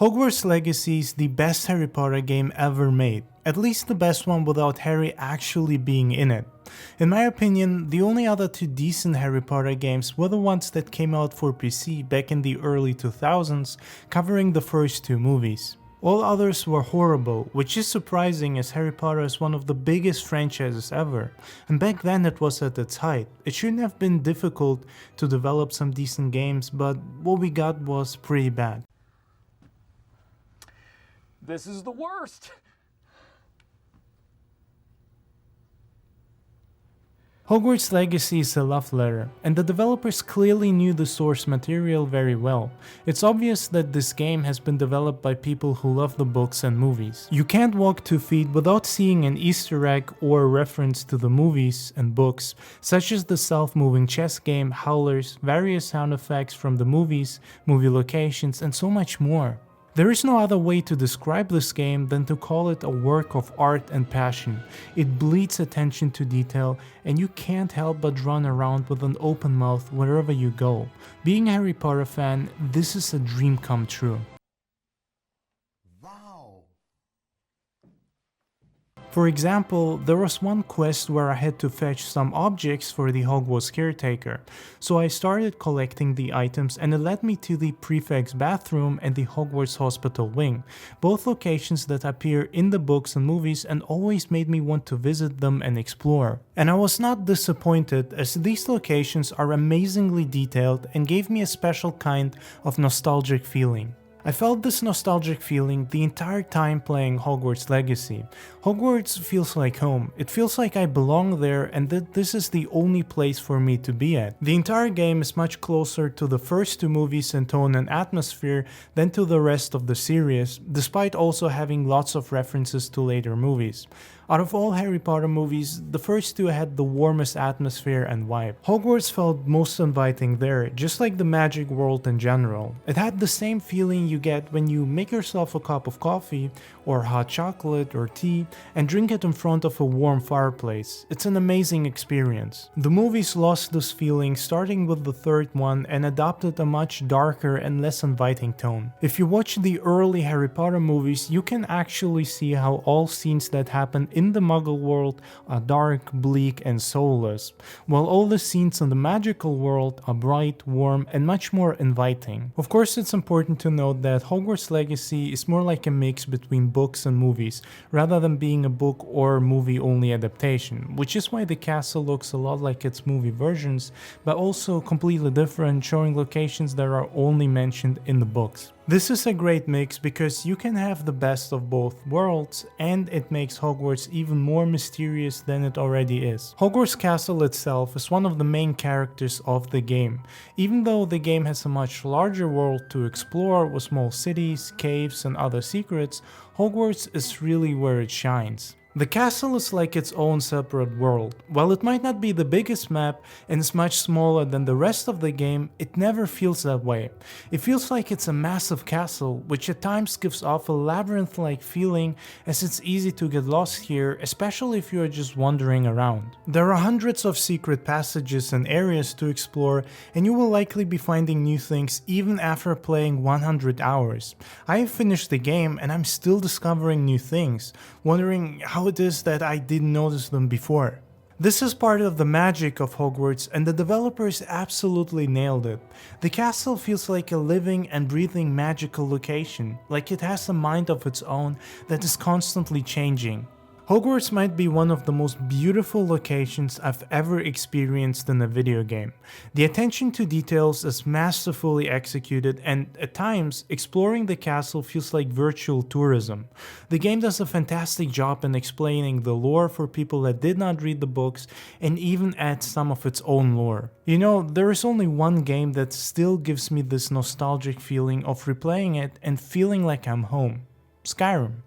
Hogwarts Legacy is the best Harry Potter game ever made, at least the best one without Harry actually being in it. In my opinion, the only other two decent Harry Potter games were the ones that came out for PC back in the early 2000s, covering the first two movies. All others were horrible, which is surprising as Harry Potter is one of the biggest franchises ever, and back then it was at its height. It shouldn't have been difficult to develop some decent games, but what we got was pretty bad. This is the worst! Hogwarts Legacy is a love letter, and the developers clearly knew the source material very well. It's obvious that this game has been developed by people who love the books and movies. You can't walk 2 feet without seeing an Easter egg or a reference to the movies and books, such as the self-moving chess game, howlers, various sound effects from the movies, movie locations, and so much more. There is no other way to describe this game than to call it a work of art and passion. It bleeds attention to detail, and you can't help but run around with an open mouth wherever you go. Being a Harry Potter fan, this is a dream come true. For example, there was one quest where I had to fetch some objects for the Hogwarts caretaker, so I started collecting the items and it led me to the prefect's bathroom and the Hogwarts hospital wing, both locations that appear in the books and movies and always made me want to visit them and explore. And I was not disappointed, as these locations are amazingly detailed and gave me a special kind of nostalgic feeling. I felt this nostalgic feeling the entire time playing Hogwarts Legacy. Hogwarts feels like home. It feels like I belong there and that this is the only place for me to be at. The entire game is much closer to the first two movies in tone and atmosphere than to the rest of the series, despite also having lots of references to later movies. Out of all Harry Potter movies, the first two had the warmest atmosphere and vibe. Hogwarts felt most inviting there, just like the magic world in general. It had the same feeling you get when you make yourself a cup of coffee, or hot chocolate or tea, and drink it in front of a warm fireplace. It's an amazing experience. The movies lost this feeling starting with the third one and adopted a much darker and less inviting tone. If you watch the early Harry Potter movies, you can actually see how all scenes that happen in the Muggle world are dark, bleak, and soulless, while all the scenes in the magical world are bright, warm, and much more inviting. Of course, it's important to note that Hogwarts Legacy is more like a mix between books and movies, rather than being a book or movie only adaptation, which is why the castle looks a lot like its movie versions, but also completely different, showing locations that are only mentioned in the books. This is a great mix because you can have the best of both worlds, and it makes Hogwarts even more mysterious than it already is. Hogwarts Castle itself is one of the main characters of the game. Even though the game has a much larger world to explore with small cities, caves, and other secrets, Hogwarts is really where it shines. The castle is like its own separate world. While it might not be the biggest map and is much smaller than the rest of the game, it never feels that way. It feels like it's a massive castle, which at times gives off a labyrinth-like feeling, as it's easy to get lost here, especially if you are just wandering around. There are hundreds of secret passages and areas to explore, and you will likely be finding new things even after playing 100 hours. I have finished the game and I'm still discovering new things, wondering how it is that I didn't notice them before. This is part of the magic of Hogwarts, and the developers absolutely nailed it. The castle feels like a living and breathing magical location, like it has a mind of its own that is constantly changing. Hogwarts might be one of the most beautiful locations I've ever experienced in a video game. The attention to details is masterfully executed, and at times, exploring the castle feels like virtual tourism. The game does a fantastic job in explaining the lore for people that did not read the books, and even adds some of its own lore. You know, there is only one game that still gives me this nostalgic feeling of replaying it and feeling like I'm home: Skyrim.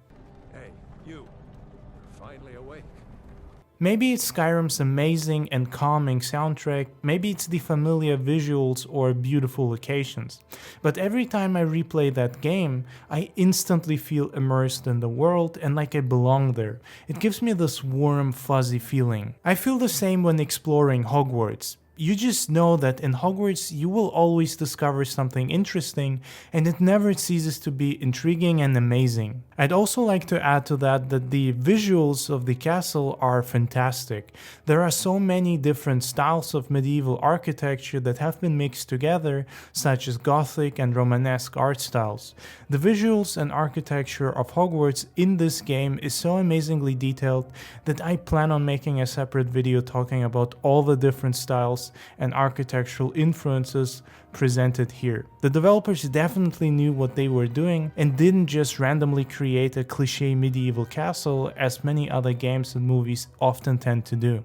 Maybe it's Skyrim's amazing and calming soundtrack, maybe it's the familiar visuals or beautiful locations, but every time I replay that game, I instantly feel immersed in the world and like I belong there. It gives me this warm, fuzzy feeling. I feel the same when exploring Hogwarts. you just know that in Hogwarts you will always discover something interesting, and it never ceases to be intriguing and amazing. I'd also like to add to that the visuals of the castle are fantastic. There are so many different styles of medieval architecture that have been mixed together, such as Gothic and Romanesque art styles. The visuals and architecture of Hogwarts in this game is so amazingly detailed that I plan on making a separate video talking about all the different styles and architectural influences presented here. The developers definitely knew what they were doing and didn't just randomly create a cliché medieval castle as many other games and movies often tend to do.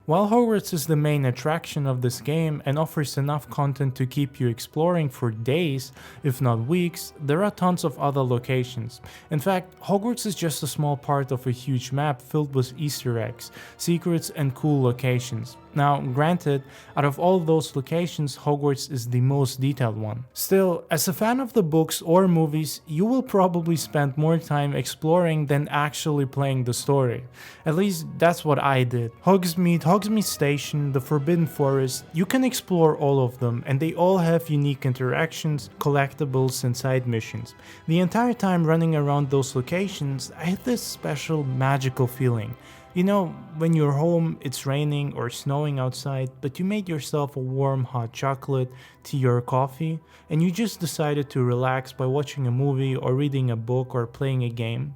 While Hogwarts is the main attraction of this game and offers enough content to keep you exploring for days, if not weeks, there are tons of other locations. In fact, Hogwarts is just a small part of a huge map filled with Easter eggs, secrets, and cool locations. Now, granted, out of all those locations, Hogwarts is the most detailed one. Still, as a fan of the books or movies, you will probably spend more time exploring than actually playing the story. At least, that's what I did. Hogsmeade Station, the Forbidden Forest, you can explore all of them, and they all have unique interactions, collectibles, and side missions. The entire time running around those locations, I had this special magical feeling. You know, when you're home, it's raining or snowing outside, but you made yourself a warm hot chocolate, tea or coffee, and you just decided to relax by watching a movie or reading a book or playing a game.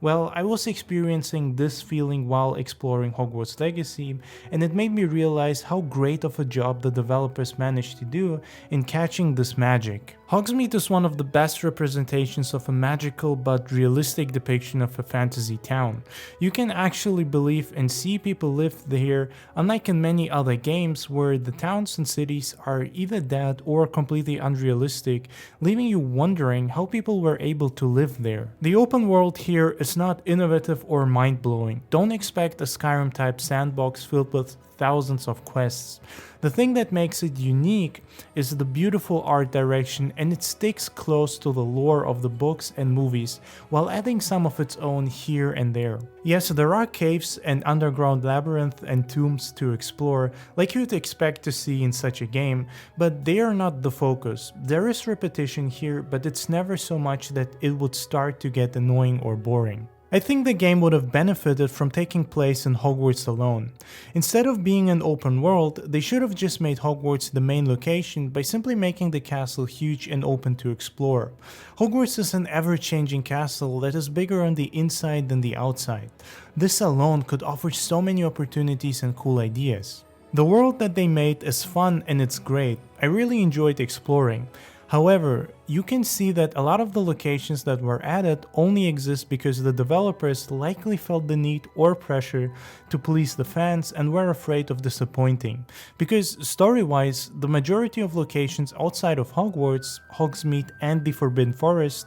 Well, I was experiencing this feeling while exploring Hogwarts Legacy, and it made me realize how great of a job the developers managed to do in catching this magic. Hogsmeade is one of the best representations of a magical but realistic depiction of a fantasy town. You can actually believe and see people live there, unlike in many other games where the towns and cities are either dead or completely unrealistic, leaving you wondering how people were able to live there. The open world here is not innovative or mind-blowing. Don't expect a Skyrim-type sandbox filled with thousands of quests. The thing that makes it unique is the beautiful art direction, and it sticks close to the lore of the books and movies while adding some of its own here and there. Yes, there are caves and underground labyrinth and tombs to explore like you'd expect to see in such a game, but they are not the focus. There is repetition here, but it's never so much that it would start to get annoying or boring. I think the game would have benefited from taking place in Hogwarts alone. Instead of being an open world, they should have just made Hogwarts the main location by simply making the castle huge and open to explore. Hogwarts is an ever-changing castle that is bigger on the inside than the outside. This alone could offer so many opportunities and cool ideas. The world that they made is fun and it's great. I really enjoyed exploring. However, you can see that a lot of the locations that were added only exist because the developers likely felt the need or pressure to please the fans and were afraid of disappointing. Because story-wise, the majority of locations outside of Hogwarts, Hogsmeade, and the Forbidden Forest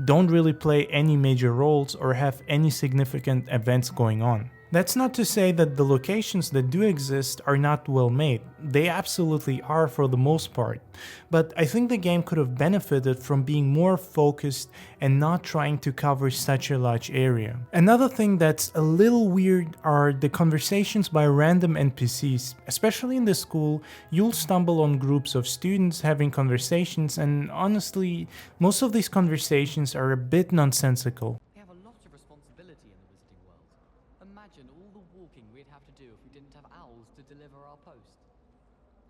don't really play any major roles or have any significant events going on. That's not to say that the locations that do exist are not well made. They absolutely are for the most part. But I think the game could have benefited from being more focused and not trying to cover such a large area. Another thing that's a little weird are the conversations by random NPCs. Especially in the school, you'll stumble on groups of students having conversations, and honestly, most of these conversations are a bit nonsensical. Imagine all the walking we'd have to do if we didn't have owls to deliver our post.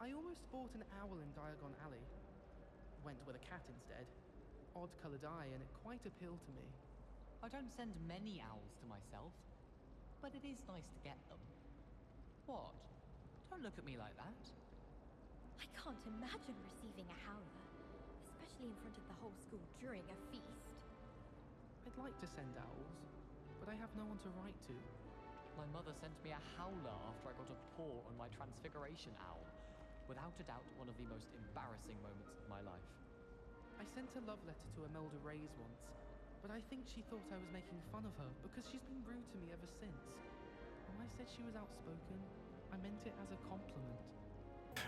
I almost bought an owl in Diagon Alley. Went with a cat instead. Odd-coloured eye, and it quite appealed to me. I don't send many owls to myself, but it is nice to get them. What? Don't look at me like that. I can't imagine receiving a howler, especially in front of the whole school during a feast. I'd like to send owls, but I have no one to write to. My mother sent me a howler after I got a paw on my transfiguration owl. Without a doubt, one of the most embarrassing moments of my life. I sent a love letter to Imelda Reyes once, but I think she thought I was making fun of her because she's been rude to me ever since. When I said she was outspoken, I meant it as a compliment.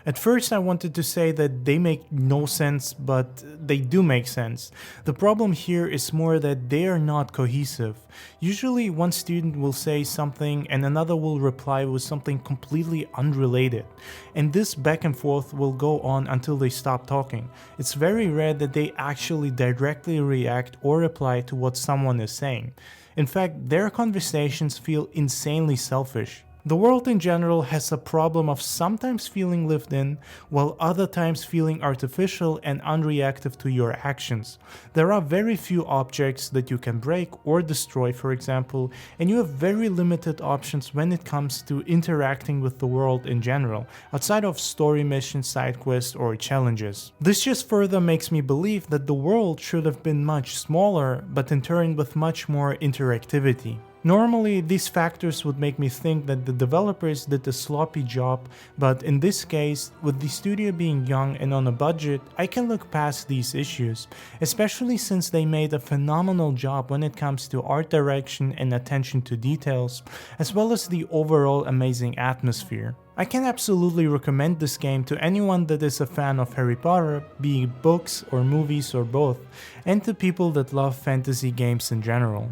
At first I wanted to say that they make no sense, but they do make sense. The problem here is more that they are not cohesive. Usually one student will say something and another will reply with something completely unrelated. And this back and forth will go on until they stop talking. It's very rare that they actually directly react or reply to what someone is saying. In fact, their conversations feel insanely selfish. The world in general has a problem of sometimes feeling lived in, while other times feeling artificial and unreactive to your actions. There are very few objects that you can break or destroy, for example, and you have very limited options when it comes to interacting with the world in general, outside of story missions, side quests, or challenges. This just further makes me believe that the world should have been much smaller, but in turn with much more interactivity. Normally, these factors would make me think that the developers did a sloppy job, but in this case, with the studio being young and on a budget, I can look past these issues, especially since they made a phenomenal job when it comes to art direction and attention to details, as well as the overall amazing atmosphere. I can absolutely recommend this game to anyone that is a fan of Harry Potter, be it books or movies or both, and to people that love fantasy games in general.